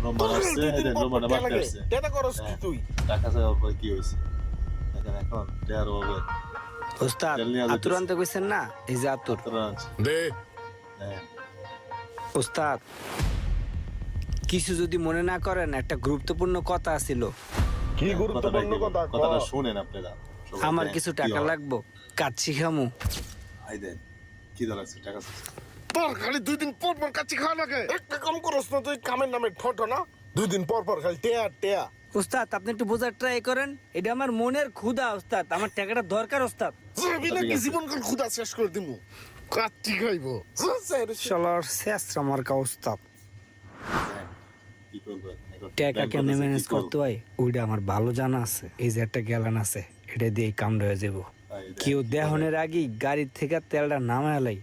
Roman আসছে, Roman মারতে আসছে। এটা করস কি তুই? টাকা চাওয়ার পর কি হয়েছে দেখেন এখন দেয়ার হবে ওস্তাদ তেল নিয়ে আতুর যেতেছে। আনতে কইছেন না, এই যে আতুর। দে হ্যাঁ ওস্তাদ কিছু যদি মনে না করেন, একটা গুরুত্বপূর্ণ কথা ছিল। কি গুরুত্বপূর্ণ কথা? কথাটা শুনেন আপনারা সবাই। আমার দেন, কিছু কি টাকা হয়? লাগবো, কাজ শিখামু। আই দেন কি দরকার আছে টাকা আছে? তোর খালি 2 দিন পর পর কাচ্চি খাওয়া লাগে। একটা কম করস না তুই, কামের নামে ঠটো না। 2 দিন পর পর খালি টেয়া টেয়া। ওস্তাদ আপনি একটু বোঝার ট্রাই করেন, এটা আমার মনের ক্ষুধা ওস্তাদ, আমার টাকাটা দরকার ওস্তাদ। যাবি ঠিক নাকি আছে। জীবনকাল ক্ষুধা শেষ করে দিমু। কাচ্চি খাইবো। শালার শেষরা মার্কা ওস্তাদ। দেন, কি করবেন এখন? টাকা ব্যাংক কেমনে আছে, ম্যানেজ কি করতে হয় ওইটা আমার ভালো জানা আছে। এই যে একটা গ্যালান আছে, এটা দিয়ে কাম হয়ে যাবো। আই দেন, কেউ কি দেহনের আগেই গাড়ির থেকে তেলটা নামায় লাই,